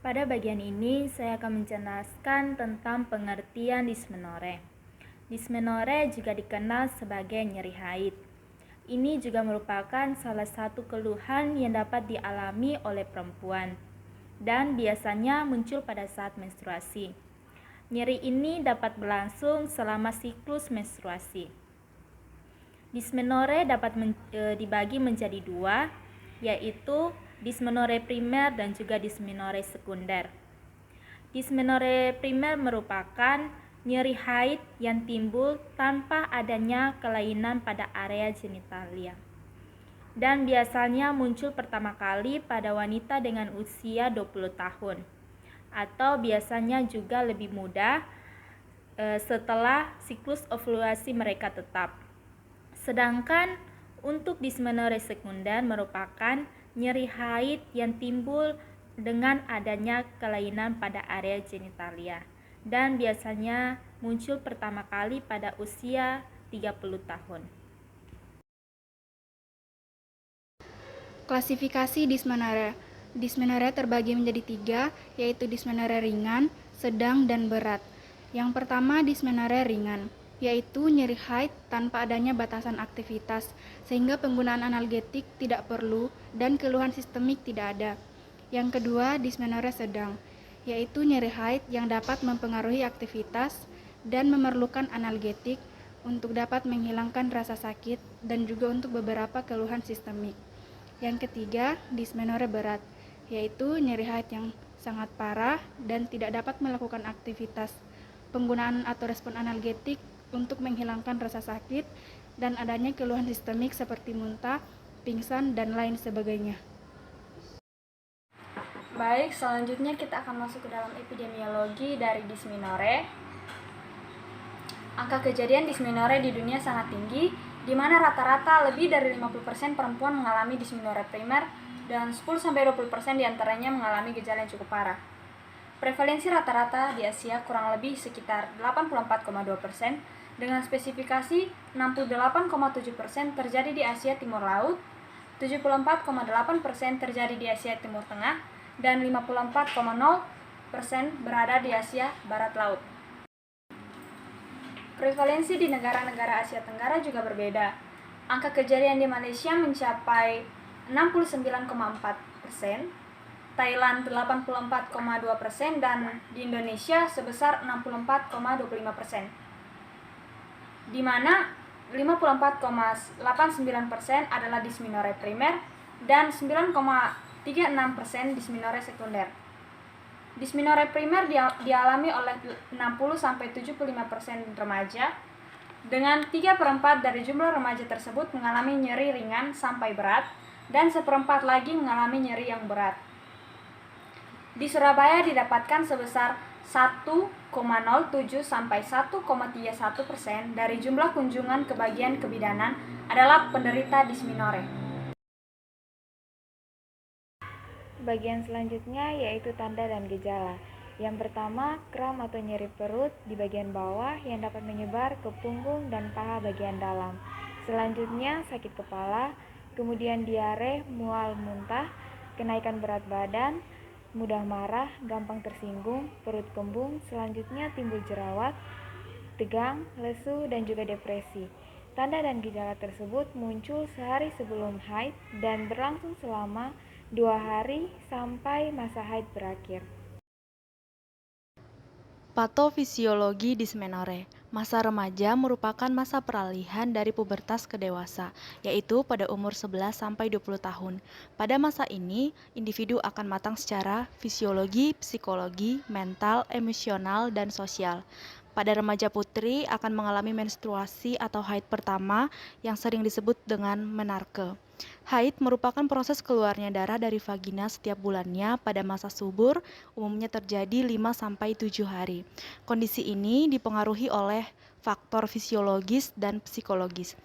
Pada bagian ini, saya akan menjelaskan tentang pengertian dismenore. Dismenore juga dikenal sebagai nyeri haid. Ini juga merupakan salah satu keluhan yang dapat dialami oleh perempuan dan biasanya muncul pada saat menstruasi. Nyeri ini dapat berlangsung selama siklus menstruasi. Dismenore dapat dibagi menjadi dua, yaitu dismenore primer dan juga dismenore sekunder. Dismenore primer merupakan nyeri haid yang timbul tanpa adanya kelainan pada area genitalia dan biasanya muncul pertama kali pada wanita dengan usia 20 tahun atau biasanya juga lebih muda setelah siklus ovulasi mereka tetap. Sedangkan untuk dismenore sekunder merupakan nyeri haid yang timbul dengan adanya kelainan pada area genitalia dan biasanya muncul pertama kali pada usia 30 tahun. Klasifikasi dismenore. Dismenore terbagi menjadi tiga, yaitu dismenore ringan, sedang, dan berat. Yang pertama, dismenore ringan, yaitu nyeri haid tanpa adanya batasan aktivitas, sehingga penggunaan analgetik tidak perlu dan keluhan sistemik tidak ada. Yang kedua, dismenore sedang, yaitu nyeri haid yang dapat mempengaruhi aktivitas dan memerlukan analgetik untuk dapat menghilangkan rasa sakit dan juga untuk beberapa keluhan sistemik. Yang ketiga, dismenore berat, yaitu nyeri haid yang sangat parah dan tidak dapat melakukan aktivitas. Penggunaan atau respon analgetik untuk menghilangkan rasa sakit dan adanya keluhan sistemik seperti muntah, pingsan, dan lain sebagainya. Baik, selanjutnya kita akan masuk ke dalam epidemiologi dari dismenore. Angka kejadian dismenore di dunia sangat tinggi, di mana rata-rata lebih dari 50% perempuan mengalami dismenore primer dan 10-20% diantaranya mengalami gejala yang cukup parah. Prevalensi rata-rata di Asia kurang lebih sekitar 84,2%, dengan spesifikasi 68,7% terjadi di Asia Timur Laut, 74,8% terjadi di Asia Timur Tengah, dan 54,0% berada di Asia Barat Laut. Prevalensi di negara-negara Asia Tenggara juga berbeda. Angka kejadian di Malaysia mencapai 69,4%, Thailand 84,2%, dan di Indonesia sebesar 64,25%. Di mana 54,89% adalah dismenore primer dan 9,36% dismenore sekunder. Dismenore primer dialami oleh 60-75% remaja, dengan 3/4 dari jumlah remaja tersebut mengalami nyeri ringan sampai berat, dan 1/4 lagi mengalami nyeri yang berat. Di Surabaya didapatkan sebesar 1,07-1,31% dari jumlah kunjungan ke bagian kebidanan adalah penderita dismenore. Bagian selanjutnya yaitu tanda dan gejala. Yang pertama, kram atau nyeri perut di bagian bawah yang dapat menyebar ke punggung dan paha bagian dalam. Selanjutnya, sakit kepala, kemudian diare, mual, muntah, kenaikan berat badan, mudah marah, gampang tersinggung, perut kembung, selanjutnya timbul jerawat, tegang, lesu, dan juga depresi. Tanda dan gejala tersebut muncul sehari sebelum haid dan berlangsung selama 2 hari sampai masa haid berakhir. Patofisiologi dismenore. Masa remaja merupakan masa peralihan dari pubertas ke dewasa, yaitu pada umur 11-20 tahun. Pada masa ini, individu akan matang secara fisiologi, psikologi, mental, emosional, dan sosial. Pada remaja putri akan mengalami menstruasi atau haid pertama yang sering disebut dengan menarke. Haid merupakan proses keluarnya darah dari vagina setiap bulannya pada masa subur, umumnya terjadi 5-7 hari. Kondisi ini dipengaruhi oleh faktor fisiologis dan psikologis.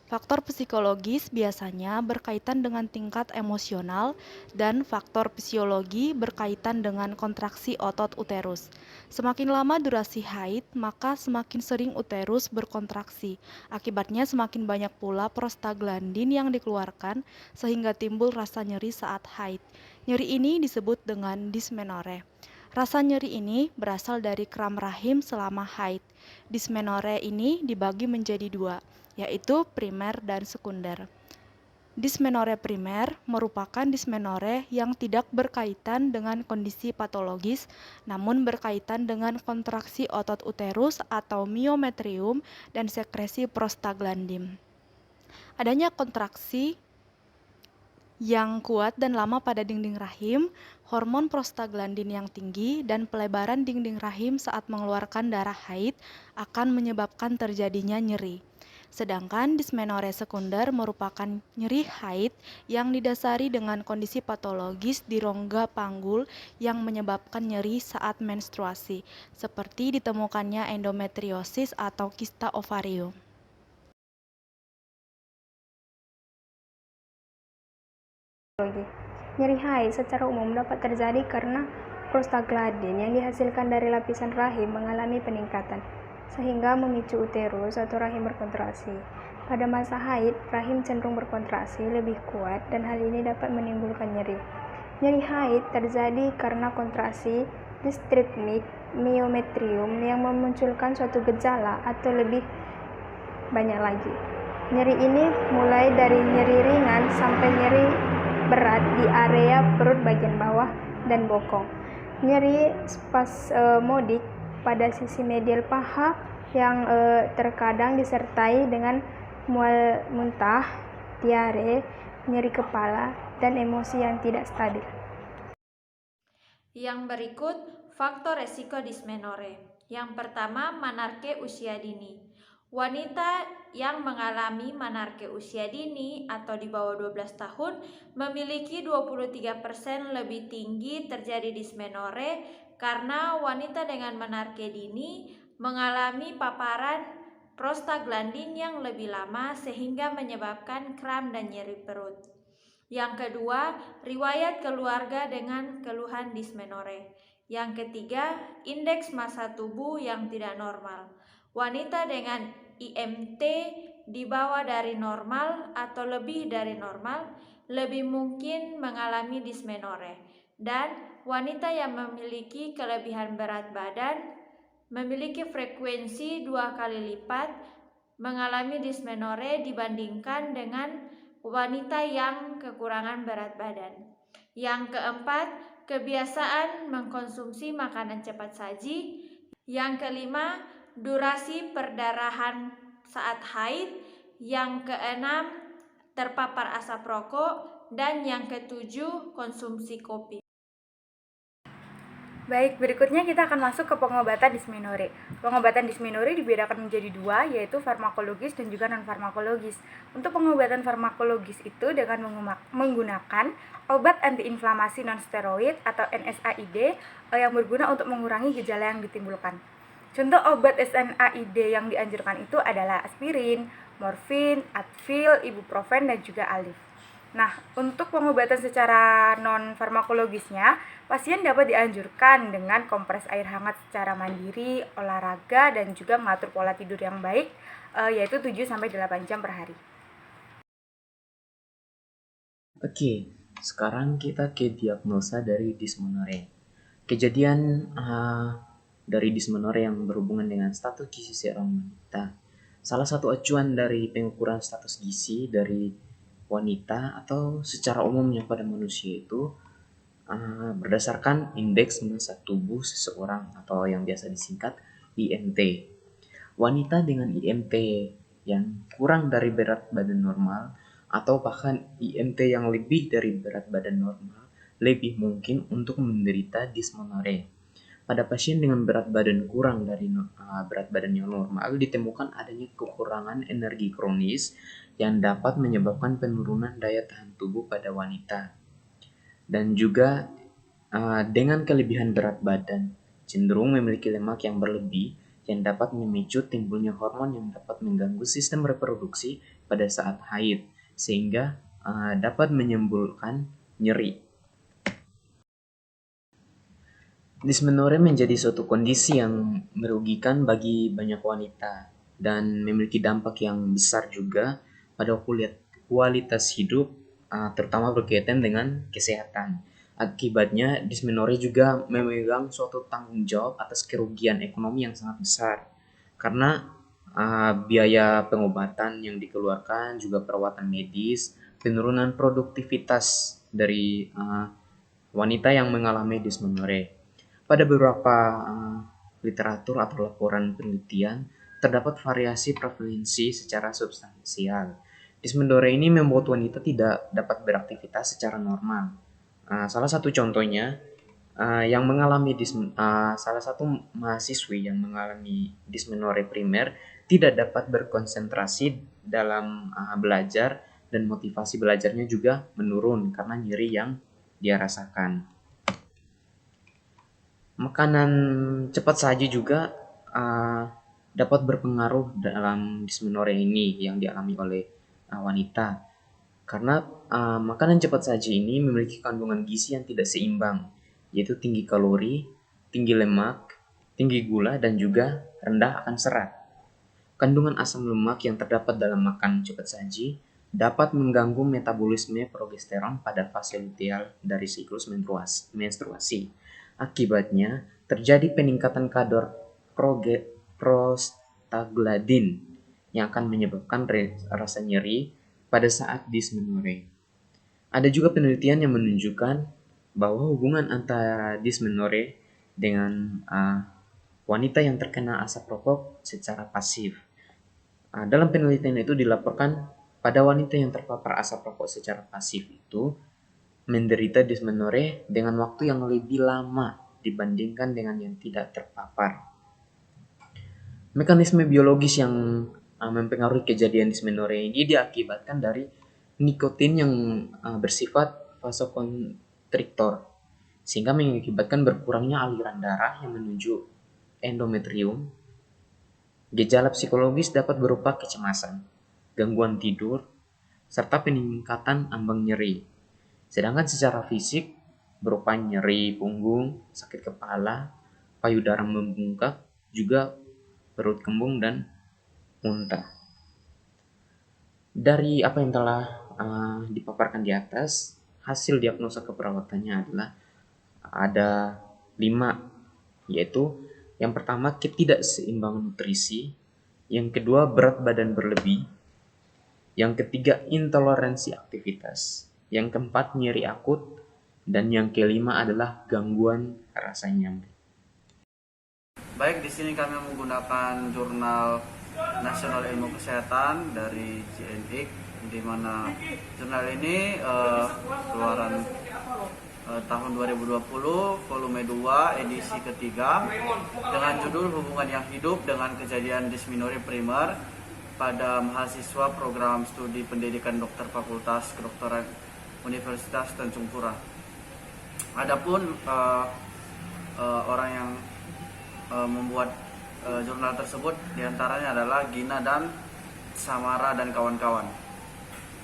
Faktor psikologis biasanya berkaitan dengan tingkat emosional dan faktor fisiologi berkaitan dengan kontraksi otot uterus. Semakin lama durasi haid, maka semakin sering uterus berkontraksi. Akibatnya semakin banyak pula prostaglandin yang dikeluarkan sehingga timbul rasa nyeri saat haid. Nyeri ini disebut dengan dysmenorrhea. Rasa nyeri ini berasal dari kram rahim selama haid. Dysmenorrhea ini dibagi menjadi dua, yaitu primer dan sekunder. Dysmenorrhea primer merupakan dysmenorrhea yang tidak berkaitan dengan kondisi patologis, namun berkaitan dengan kontraksi otot uterus atau miometrium dan sekresi prostaglandin. Adanya kontraksi yang kuat dan lama pada dinding rahim, hormon prostaglandin yang tinggi, dan pelebaran dinding rahim saat mengeluarkan darah haid akan menyebabkan terjadinya nyeri. Sedangkan dysmenorrhea sekunder merupakan nyeri haid yang didasari dengan kondisi patologis di rongga panggul yang menyebabkan nyeri saat menstruasi, seperti ditemukannya endometriosis atau kista ovarium. Nyeri haid secara umum dapat terjadi karena prostaglandin yang dihasilkan dari lapisan rahim mengalami peningkatan, sehingga memicu uterus atau rahim berkontraksi. Pada masa haid, rahim cenderung berkontraksi lebih kuat dan hal ini dapat menimbulkan nyeri. Nyeri haid terjadi karena kontraksi distrithmic miometrium yang memunculkan suatu gejala atau lebih banyak lagi. Nyeri ini mulai dari nyeri ringan sampai nyeri berat di area perut bagian bawah dan bokong. Nyeri spasmodik pada sisi medial paha yang terkadang disertai dengan mual muntah, diare, nyeri kepala, dan emosi yang tidak stabil. Yang berikut faktor resiko dysmenorrhea. Yang pertama, menarche usia dini. Wanita yang mengalami menarche usia dini atau di bawah 12 tahun memiliki 23% lebih tinggi terjadi dysmenorrhea karena wanita dengan menarche dini mengalami paparan prostaglandin yang lebih lama sehingga menyebabkan kram dan nyeri perut. Yang kedua, riwayat keluarga dengan keluhan dysmenorrhea. Yang ketiga, indeks massa tubuh yang tidak normal. Wanita dengan IMT di bawah dari normal atau lebih dari normal lebih mungkin mengalami dysmenorrhea. Dan wanita yang memiliki kelebihan berat badan memiliki frekuensi 2 kali lipat mengalami dysmenorrhea dibandingkan dengan wanita yang kekurangan berat badan. Yang keempat, kebiasaan mengkonsumsi makanan cepat saji. Yang kelima, durasi perdarahan saat haid. Yang keenam, terpapar asap rokok. Dan yang ketujuh, konsumsi kopi. Baik, berikutnya kita akan masuk ke pengobatan dysmenorrhea. Pengobatan dysmenorrhea dibedakan menjadi dua, yaitu farmakologis dan juga non-farmakologis. Untuk pengobatan farmakologis itu dengan menggunakan obat antiinflamasi non-steroid atau NSAID yang berguna untuk mengurangi gejala yang ditimbulkan. Contoh obat NSAID yang dianjurkan itu adalah aspirin, morfin, Advil, ibuprofen, dan juga Aleve. Nah, untuk pengobatan secara non-farmakologisnya, pasien dapat dianjurkan dengan kompres air hangat secara mandiri, olahraga, dan juga mengatur pola tidur yang baik, yaitu 7-8 jam per hari. Oke, sekarang kita ke diagnosa dari dysmenorrhea. Kejadian dari dysmenorrhea yang berhubungan dengan status gizi seorang wanita. Salah satu acuan dari pengukuran status gizi dari wanita atau secara umumnya pada manusia itu berdasarkan indeks massa tubuh seseorang atau yang biasa disingkat IMT. Wanita dengan IMT yang kurang dari berat badan normal atau bahkan IMT yang lebih dari berat badan normal lebih mungkin untuk menderita dysmenorrhea. Pada pasien dengan berat badan kurang dari berat badan yang normal ditemukan adanya kekurangan energi kronis yang dapat menyebabkan penurunan daya tahan tubuh pada wanita. Dan juga dengan kelebihan berat badan cenderung memiliki lemak yang berlebih yang dapat memicu timbulnya hormon yang dapat mengganggu sistem reproduksi pada saat haid, sehingga dapat menimbulkan nyeri. Dysmenorrhea menjadi suatu kondisi yang merugikan bagi banyak wanita dan memiliki dampak yang besar juga pada kualitas hidup, terutama berkaitan dengan kesehatan. Akibatnya, dysmenorrhea juga memegang suatu tanggung jawab atas kerugian ekonomi yang sangat besar, karena biaya pengobatan yang dikeluarkan, juga perawatan medis, penurunan produktivitas dari wanita yang mengalami dysmenorrhea. Pada beberapa literatur atau laporan penelitian, terdapat variasi prevalensi secara substansial. Dysmenorrhea ini membuat wanita tidak dapat beraktivitas secara normal. Salah satu contohnya, salah satu mahasiswi yang mengalami dysmenorrhea primer tidak dapat berkonsentrasi dalam belajar, dan motivasi belajarnya juga menurun karena nyeri yang dia rasakan. Makanan cepat saji juga dapat berpengaruh dalam dysmenorrhea ini yang dialami oleh wanita, karena makanan cepat saji ini memiliki kandungan gizi yang tidak seimbang, yaitu tinggi kalori, tinggi lemak, tinggi gula, dan juga rendah akan serat. Kandungan asam lemak yang terdapat dalam makanan cepat saji dapat mengganggu metabolisme progesteron pada fase luteal dari siklus menstruasi. Akibatnya, terjadi peningkatan kadar prostaglandin yang akan menyebabkan rasa nyeri pada saat dysmenorrhea. Ada juga penelitian yang menunjukkan bahwa hubungan antara dysmenorrhea dengan wanita yang terkena asap rokok secara pasif. Dalam penelitian itu dilaporkan pada wanita yang terpapar asap rokok secara pasif itu menderita dysmenorrhea dengan waktu yang lebih lama dibandingkan dengan yang tidak terpapar. Mekanisme biologis yang mempengaruhi kejadian dysmenorrhea ini diakibatkan dari nikotin yang bersifat vasokonstriktor, sehingga mengakibatkan berkurangnya aliran darah yang menuju endometrium. Gejala psikologis dapat berupa kecemasan, gangguan tidur, serta peningkatan ambang nyeri. Sedangkan secara fisik berupa nyeri punggung, sakit kepala, payudara membengkak, juga perut kembung dan muntah. Dari apa yang telah dipaparkan di atas, hasil diagnosa keperawatannya adalah ada 5, yaitu yang pertama ketidakseimbangan nutrisi, yang kedua berat badan berlebih, yang ketiga intoleransi aktivitas, yang keempat nyeri akut, dan yang kelima adalah gangguan rasa nyaman. Baik, di sini kami menggunakan jurnal Nasional Ilmu Kesehatan dari JNIC, di mana jurnal ini keluaran tahun 2020, volume 2, edisi ketiga, dengan judul Hubungan yang Hidup dengan Kejadian Dysmenorrhea Primer pada mahasiswa program studi pendidikan dokter Fakultas Kedokteran Universitas Tanjung Pura. Adapun orang yang membuat jurnal tersebut diantaranya adalah Gina dan Samara dan kawan-kawan.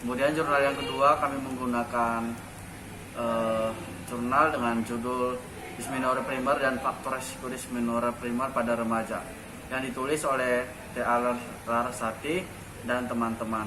Kemudian jurnal yang kedua kami menggunakan jurnal dengan judul Dysmenorrhea Primer dan Faktor Resiko Dysmenorrhea Primer pada Remaja, yang ditulis oleh T.A. Larasati dan teman-teman.